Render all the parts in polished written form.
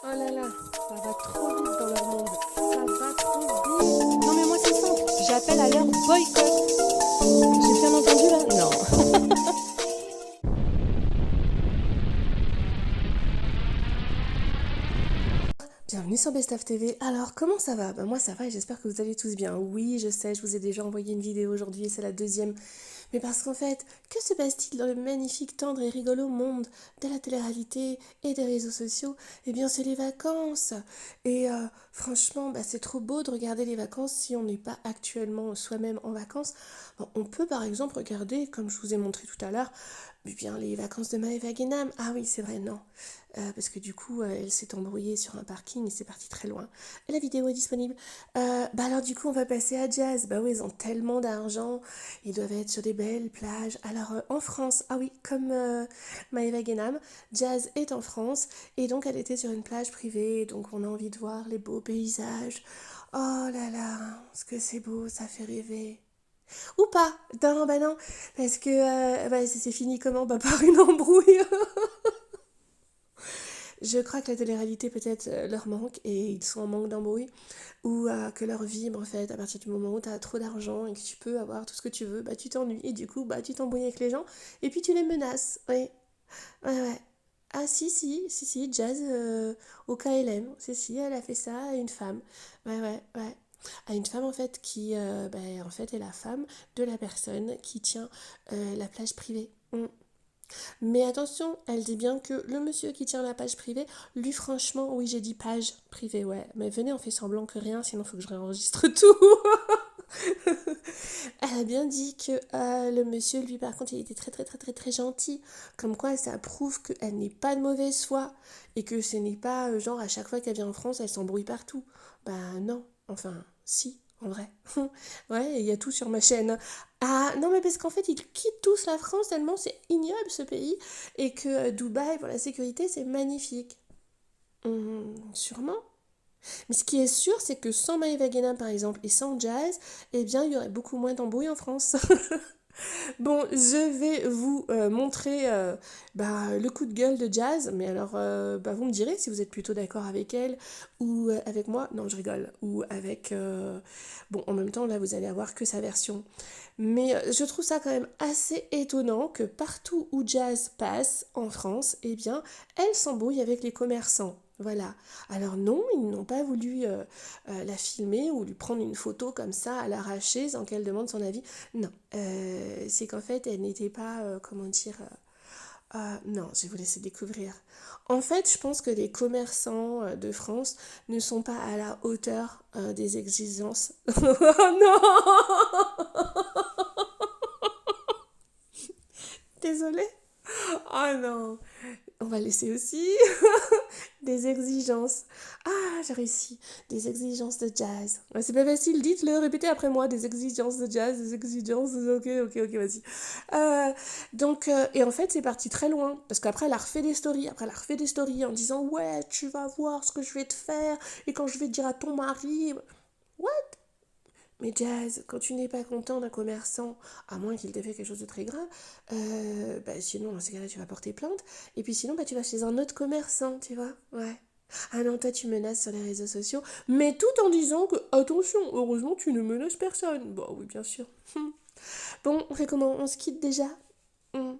Oh là là, ça va trop vite dans leur monde. Ça va trop vite. Non mais moi c'est simple, j'appelle à leur boycott. J'ai bien entendu là? Non. Bienvenue sur Best of TV. Alors, comment ça va? Moi ça va et j'espère que vous allez tous bien. Oui, je sais, je vous ai déjà envoyé une vidéo aujourd'hui et c'est la deuxième. Mais parce qu'en fait, que se passe-t-il dans le magnifique, tendre et rigolo monde de la télé-réalité et des réseaux sociaux? Eh bien, c'est les vacances. Et franchement, c'est trop beau de regarder les vacances si on n'est pas actuellement soi-même en vacances. Bon, on peut par exemple regarder, comme je vous ai montré tout à l'heure, eh bien les vacances de Maëva Guénam. Ah oui, c'est vrai, non. Parce que du coup, elle s'est embrouillée sur un parking et c'est parti très loin. Et la vidéo est disponible. Alors du coup, on va passer à Jazz. Bah oui, ils ont tellement d'argent. Ils doivent être sur des belles plages. Alors en France, ah oui, comme Maëva Guénam, Jazz est en France. Et donc elle était sur une plage privée. Donc on a envie de voir les beaux paysages. Oh là là, ce que c'est beau, ça fait rêver. Ou pas. Non, bah non. Parce que c'est fini comment? Bah par une embrouille. Je crois que la télé-réalité peut-être leur manque et ils sont en manque d'embrouille ou que leur vibre en fait à partir du moment où tu as trop d'argent et que tu peux avoir tout ce que tu veux, bah tu t'ennuies et du coup bah tu t'embrouilles avec les gens et puis tu les menaces. Oui, ouais, ouais. Ah si, Jazz au KLM, si, elle a fait ça à une femme. Ouais, ouais, ouais. À une femme en fait qui en fait est la femme de la personne qui tient la plage privée. Mm. Mais attention, elle dit bien que le monsieur qui tient la page privée, lui franchement, oui j'ai dit page privée, ouais. Mais venez, on fait semblant que rien, sinon il faut que je réenregistre tout. Elle a bien dit que le monsieur, lui par contre, il était très très très très très gentil. Comme quoi ça prouve qu'elle n'est pas de mauvaise foi. Et que ce n'est pas genre à chaque fois qu'elle vient en France, elle s'embrouille partout. Bah non, enfin si. En vrai. Ouais, il y a tout sur ma chaîne. Ah non, mais parce qu'en fait, ils quittent tous la France tellement c'est ignoble ce pays et que Dubaï, pour la sécurité, c'est magnifique. Sûrement. Mais ce qui est sûr, c'est que sans Maëva Guénin, par exemple, et sans Jazz, eh bien, il y aurait beaucoup moins d'embrouilles en France. Bon, je vais vous montrer le coup de gueule de Jazz, mais alors vous me direz si vous êtes plutôt d'accord avec elle ou avec moi. Non, je rigole. Ou avec... Bon, en même temps, là, vous allez avoir que sa version. Mais je trouve ça quand même assez étonnant que partout où Jazz passe en France, eh bien, elle s'embrouille avec les commerçants. Voilà. Alors non, ils n'ont pas voulu la filmer ou lui prendre une photo comme ça à l'arraché sans qu'elle demande son avis. Non, c'est qu'en fait, elle n'était pas, comment dire, non, je vais vous laisser découvrir. En fait, je pense que les commerçants de France ne sont pas à la hauteur des exigences. Oh non! Désolée. Oh non. On va laisser aussi des exigences. Ah, j'ai réussi. Des exigences de jazz. Ouais, c'est pas facile, dites-le, répétez après moi. Des exigences de jazz, des exigences de... Ok, vas-y. Et en fait, c'est parti très loin. Parce qu'après, elle a refait des stories. Après, elle a refait des stories en disant, ouais, tu vas voir ce que je vais te faire. Et quand je vais te dire à ton mari... What? Mais Jazz, quand tu n'es pas content d'un commerçant, à moins qu'il t'ait fait quelque chose de très grave, sinon, dans ces cas-là, tu vas porter plainte. Et puis sinon, tu vas chez un autre commerçant, tu vois. Ouais. Ah non, toi, tu menaces sur les réseaux sociaux, mais tout en disant que, attention, heureusement, tu ne menaces personne. Bon, oui, bien sûr. Bon, on fait comment? On se quitte déjà? Hmm.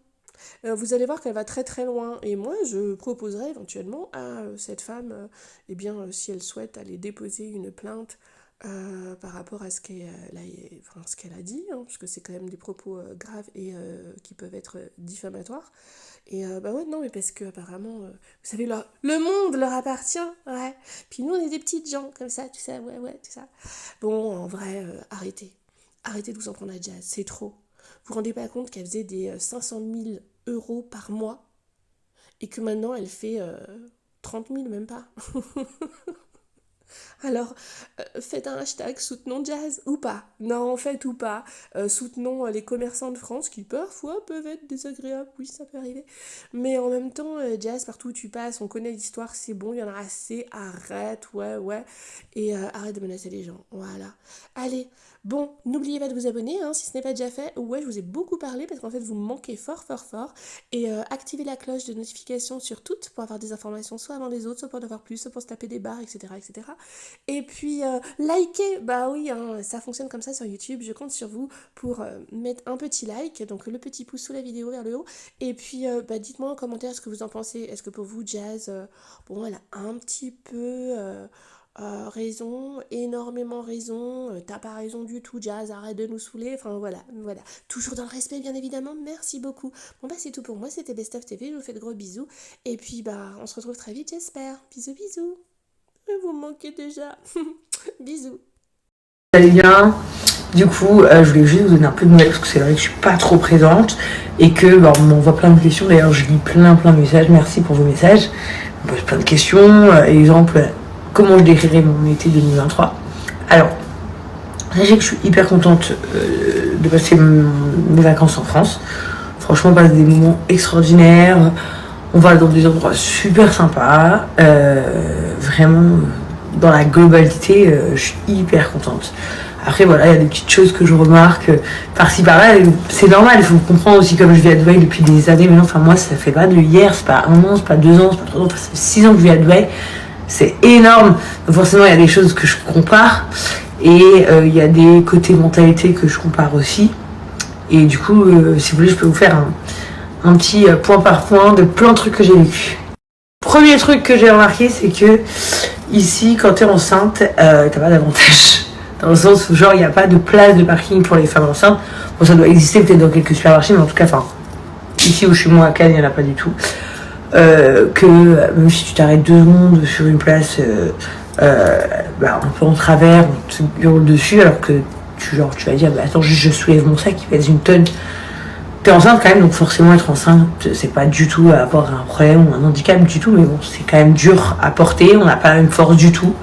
Vous allez voir qu'elle va très très loin. Et moi, je proposerais éventuellement à cette femme, si elle souhaite aller déposer une plainte par rapport à ce qu'elle a dit, hein, parce que c'est quand même des propos graves et qui peuvent être diffamatoires. Et ouais, non, mais parce que apparemment, vous savez, le monde leur appartient, ouais. Puis nous, on est des petites gens comme ça, tu sais, ouais, tout ça. Bon, en vrai, arrêtez. Arrêtez de vous en prendre à Jazz, c'est trop. Vous vous rendez pas compte qu'elle faisait des 500 000 euros par mois et que maintenant elle fait 30 000, même pas. Alors, faites un hashtag soutenons Jazz ou pas. Non, faites ou pas. Soutenons les commerçants de France qui parfois peuvent être désagréables. Oui, ça peut arriver. Mais en même temps, Jazz, partout où tu passes, on connaît l'histoire, c'est bon, il y en a assez. Arrête, ouais. Et arrête de menacer les gens. Voilà. Allez, Bon, n'oubliez pas de vous abonner si ce n'est pas déjà fait. Ouais, je vous ai beaucoup parlé parce qu'en fait vous me manquez fort fort fort. Et activez la cloche de notification sur toutes pour avoir des informations soit avant les autres, soit pour en avoir plus, soit pour se taper des barres, etc. etc. Et puis likez, bah oui, ça fonctionne comme ça sur YouTube. Je compte sur vous pour mettre un petit like, donc le petit pouce sous la vidéo vers le haut. Et puis dites-moi en commentaire ce que vous en pensez. Est-ce que pour vous Jazz, bon, elle a un petit peu... raison, énormément raison, t'as pas raison du tout Jazz, arrête de nous saouler, enfin voilà, toujours dans le respect bien évidemment, merci beaucoup. Bon bah c'est tout pour moi, c'était Best of TV, je vous fais de gros bisous, et puis on se retrouve très vite j'espère, bisous bisous, vous me manquez déjà, bisous. Vous allez bien. Du coup, je voulais juste vous donner un peu de nouvelles parce que c'est vrai que je suis pas trop présente et que on m'envoie plein de questions. D'ailleurs, je lis plein de messages. Merci pour vos messages. On me pose plein de questions. Exemple, comment je décrirais mon été 2023. Alors, sachez que je suis hyper contente de passer mes vacances en France. Franchement, on passe des moments extraordinaires. On va dans des endroits super sympas. Vraiment, dans la globalité, je suis hyper contente. Après, voilà, il y a des petites choses que je remarque par-ci par-là. C'est normal, il faut comprendre aussi, comme je vis à Dubaï depuis des années maintenant. Enfin, moi, ça fait pas de hier, c'est pas 1 an, c'est pas 2 ans, c'est pas 3 ans, ça fait 6 ans que je vis à Dubaï. C'est énorme. Donc, forcément, il y a des choses que je compare. Et il y a des côtés mentalité que je compare aussi. Et du coup, si vous voulez, je peux vous faire un petit point par point de plein de trucs que j'ai vécu. Premier truc que j'ai remarqué, c'est que ici, quand t'es enceinte, t'as pas d'avantage. Dans le sens où, genre, il n'y a pas de place de parking pour les femmes enceintes. Bon, ça doit exister peut-être dans quelques supermarchés, mais en tout cas, ici où je suis moi à Cannes, il n'y en a pas du tout. Que même si tu t'arrêtes 2 secondes sur une place, un peu en travers, on te hurle dessus, alors que tu vas dire, attends, je soulève mon sac qui pèse 1 tonne. T'es enceinte quand même, donc forcément être enceinte, c'est pas du tout avoir un problème ou un handicap du tout, mais bon, c'est quand même dur à porter, on n'a pas la même force du tout.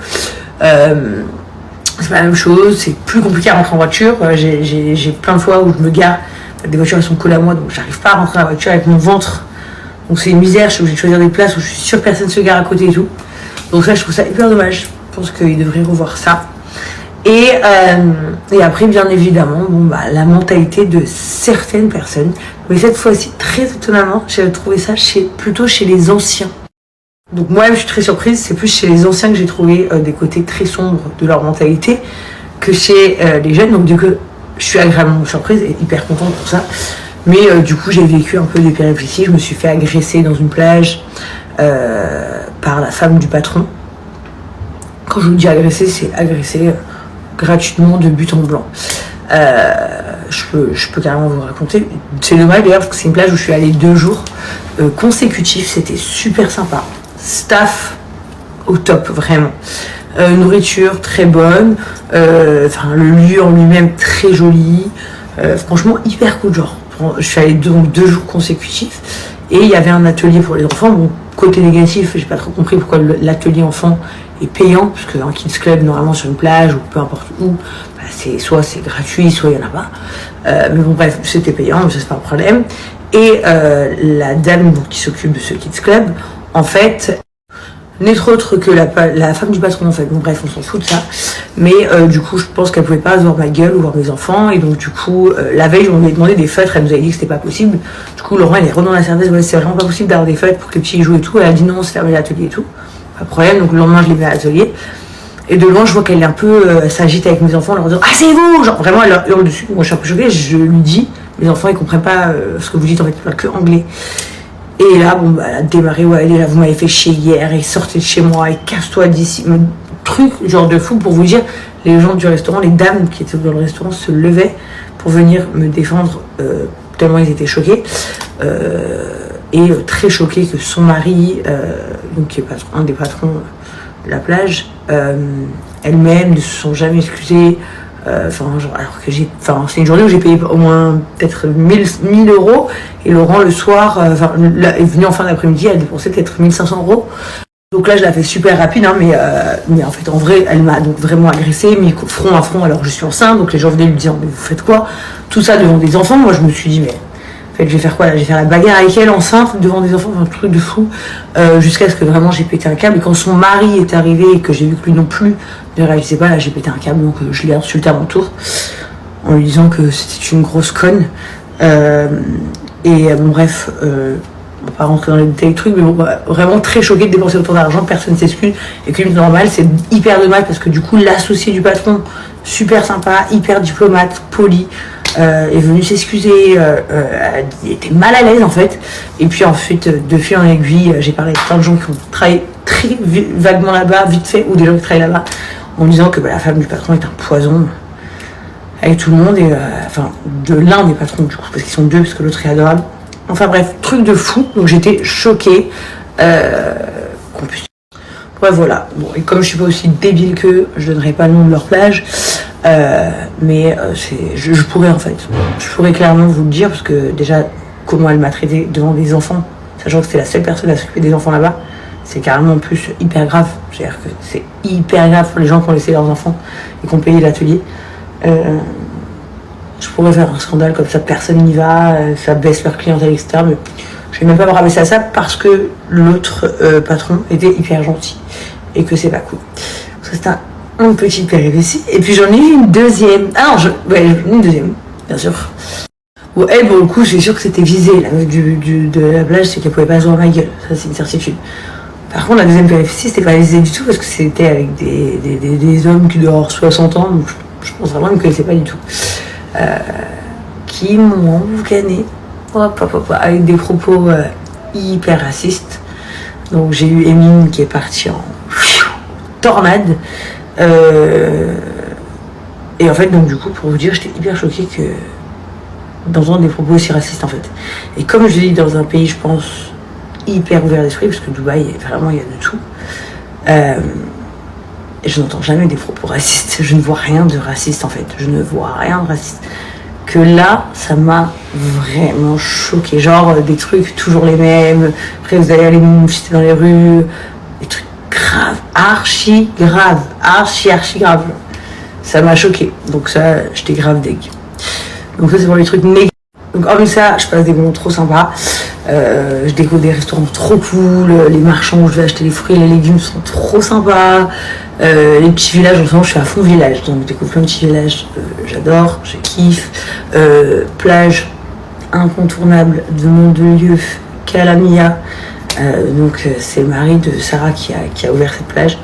C'est pas la même chose, c'est plus compliqué à rentrer en voiture. J'ai plein de fois où je me gare, des voitures elles sont collées à moi, donc j'arrive pas à rentrer dans la voiture avec mon ventre. Donc c'est une misère, je suis obligée de choisir des places où je suis sûre que personne se gare à côté et tout. Donc ça, je trouve ça hyper dommage. Je pense qu'ils devraient revoir ça. Et après, bien évidemment, la mentalité de certaines personnes. Mais cette fois-ci, très étonnamment, j'ai trouvé ça plutôt chez les anciens. Donc moi-même, je suis très surprise. C'est plus chez les anciens que j'ai trouvé des côtés très sombres de leur mentalité que chez les jeunes. Donc du coup, je suis agréablement surprise et hyper contente pour ça. Mais du coup, j'ai vécu un peu des péripéties. Je me suis fait agresser dans une plage par la femme du patron. Quand je vous dis agresser, c'est agresser gratuitement de but en blanc. Je peux carrément vous raconter. C'est dommage d'ailleurs parce que c'est une plage où je suis allée 2 jours consécutifs. C'était super sympa. Staff au top, vraiment. Nourriture très bonne. Le lieu en lui-même très joli. Franchement, hyper cool. Genre, je suis allée 2 jours consécutifs. Et il y avait un atelier pour les enfants. Bon, côté négatif, j'ai pas trop compris pourquoi l'atelier enfant est payant, parce qu'un kids club normalement sur une plage ou peu importe où, soit c'est gratuit, soit il n'y en a pas. Mais bon bref, c'était payant, mais ça c'est pas un problème. Et la dame qui s'occupe de ce kids club, en fait, n'est autre que la femme du patron en fait. Bon bref, on s'en fout de ça. Mais du coup, je pense qu'elle pouvait pas voir ma gueule ou voir mes enfants. Et donc du coup, la veille, on lui a demandé des feutres. Elle nous avait dit que c'était pas possible. Du coup, Laurent, elle est revenu dans la service. Ouais, c'est vraiment pas possible d'avoir des feutres pour que les petits jouent et tout. Elle a dit non, c'est fermé l'atelier et tout. Pas de problème. Donc le lendemain, je les mets à l'atelier. Et de loin, je vois qu'elle est un peu s'agite avec mes enfants en leur disant ah c'est vous, genre vraiment elle leur hurle dessus. Moi, je suis un peu choquée. Je lui dis, mes enfants, ils comprennent pas ce que vous dites en fait, ils parlent que anglais. Et là, elle a démarré, ouais, déjà, vous m'avez fait chier hier, et sortez de chez moi, et casse-toi d'ici. Truc, genre de fou, pour vous dire, les gens du restaurant, les dames qui étaient dans le restaurant se levaient pour venir me défendre, tellement ils étaient choqués. Et très choqués que son mari, donc qui est un des patrons de la plage, elle-même ne se sont jamais excusés. Alors que c'est une journée où j'ai payé au moins peut-être 1000 euros et Laurent le soir est venu en fin d'après-midi, elle a dépensé peut-être 1500 euros. Donc là je la fais super rapide mais en fait en vrai elle m'a donc vraiment agressée, mis front à front alors que je suis enceinte, donc les gens venaient lui dire mais vous faites quoi, tout ça devant des enfants. Moi je me suis dit mais En fait, je vais faire quoi là? Je vais faire la bagarre avec elle enceinte devant des enfants, un truc de fou, jusqu'à ce que vraiment j'ai pété un câble. Et quand son mari est arrivé et que j'ai vu que lui non plus ne réagissait pas, là j'ai pété un câble, donc je l'ai insulté à mon tour en lui disant que c'était une grosse conne. Bon, bref, on va pas rentrer dans les détails du truc, mais bon, vraiment très choquée de dépenser autant d'argent, personne ne s'excuse. Et que normal, c'est hyper dommage parce que du coup, l'associé du patron, super sympa, hyper diplomate, poli, est venu s'excuser, il était mal à l'aise en fait. Et puis ensuite, de fil en aiguille, j'ai parlé avec plein de gens qui ont travaillé très vaguement là-bas, vite fait, ou des gens qui travaillent là-bas, en disant que la femme du patron est un poison avec tout le monde, et enfin de l'un des patrons du coup, parce qu'ils sont deux, parce que l'autre est adorable. Enfin bref, truc de fou, donc j'étais choquée qu'on puisse... Bref, voilà. Bon, et comme je suis pas aussi débile qu'eux, je donnerai pas le nom de leur plage, je pourrais en fait. Je pourrais clairement vous le dire, parce que déjà, comment elle m'a traité devant des enfants, sachant que c'était la seule personne à s'occuper des enfants là-bas, c'est carrément en plus hyper grave. C'est-à-dire que c'est hyper grave pour les gens qui ont laissé leurs enfants et qui ont payé l'atelier. Je pourrais faire un scandale comme ça, personne n'y va, ça baisse leur clientèle, etc. Mais je vais même pas me rabaisser à ça parce que l'autre patron était hyper gentil et que c'est pas cool. Ça c'était un petit péripétie. Et puis j'en ai eu une deuxième. Ah non, une deuxième, bien sûr. Bon, elle, pour le coup, c'est sûr que c'était visé. La meuf de la plage, c'est qu'elle pouvait pas se voir ma gueule. Ça, c'est une certitude. Par contre, la deuxième péripétie, c'était pas visé du tout parce que c'était avec des hommes qui doivent avoir 60 ans. Donc je pense vraiment qu'ils me connaissaient pas du tout. Qui m'ont emboucané avec des propos hyper racistes. Donc j'ai eu Emine qui est partie en tornade. Et en fait, donc du coup, pour vous dire, j'étais hyper choquée d'entendre des propos aussi racistes en fait. Et comme je dis, dans un pays, je pense, hyper ouvert d'esprit, parce que Dubaï, vraiment, il y a de tout. Et je n'entends jamais des propos racistes. Je ne vois rien de raciste en fait. Je ne vois rien de raciste. Que là, ça m'a vraiment choquée. Genre des trucs toujours les mêmes. Après, vous allez aller moufter dans les rues. Des trucs graves, archi graves, archi graves. Ça m'a choquée. Donc ça, j'étais grave deg. Donc ça, c'est pour les trucs négatifs. Donc hormis ça, je passe des moments trop sympas. Je découvre des restaurants trop cool. Les marchands où je vais acheter les fruits et les légumes sont trop sympas. Les petits villages, en ce moment je suis à fond village, donc je découvre plein de petits villages, j'adore, je kiffe. Plage incontournable de Mandelieu, Calamia, donc c'est le mari de Sarah qui a ouvert cette plage.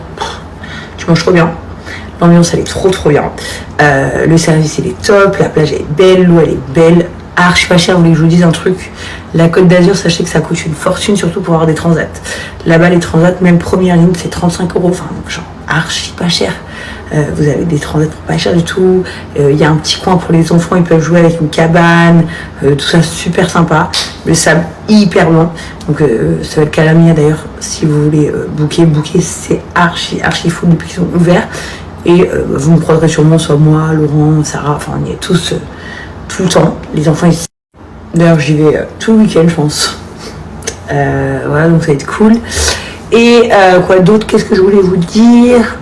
Tu manges trop bien, l'ambiance elle est trop bien, le service il est top, la plage elle est belle, l'eau elle est belle, archi pas cher. Vous voulez que je vous dise un truc, la Côte d'Azur, sachez que ça coûte une fortune, surtout pour avoir des transats. Là-bas les transats, même première ligne, c'est 35 €, enfin donc genre archi pas cher. Vous avez des transats pas cher du tout. Il y a un petit coin pour les enfants, ils peuvent jouer avec une cabane, tout ça super sympa. Le sable hyper long, donc ça va être Calamia d'ailleurs, si vous voulez booker, c'est archi full depuis qu'ils sont ouverts. Et vous me prendrez sûrement, soit moi, Laurent, Sarah, enfin on y est tous tout le temps, les enfants ici. D'ailleurs j'y vais tout le week-end je pense. Voilà, donc ça va être cool. Et quoi d'autre, qu'est-ce que je voulais vous dire,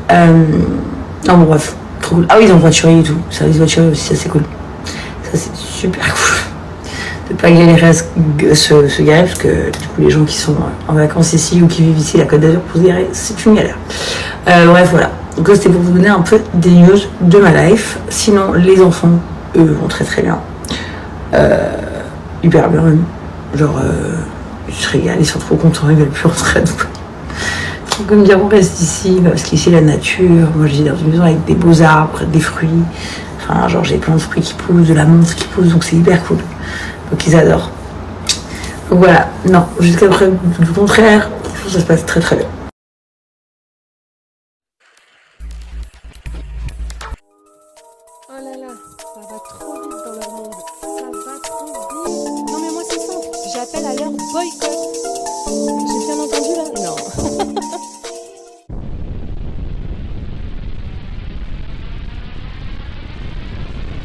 non bon bref, trop cool. Ah oui, ils ont voituré et tout, service voituré aussi, ça c'est cool. Ça c'est super cool. De pas galérer à se garer, parce que du coup les gens qui sont en vacances ici ou qui vivent ici, la Côte d'Azur, pour se garer, c'est une galère. Bref voilà, donc c'était pour vous donner un peu des news de ma life. Sinon les enfants, eux, vont très bien. Hyper bien même. Genre, ils se régalent, ils sont trop contents, ils veulent plus rentrer à Dubaï. Donc, comme dire, on reste ici, parce qu'ici, la nature, moi je vis dans une maison avec des beaux arbres, des fruits. Enfin, genre, j'ai plein de fruits qui poussent, de la menthe qui pousse, donc c'est hyper cool. Donc, ils adorent. Donc voilà, non, jusqu'à preuve du contraire, ça se passe très bien. Oh là là, ça va trop vite dans leur monde. Ça va trop vite. Non mais moi c'est simple, j'appelle à leur boycott.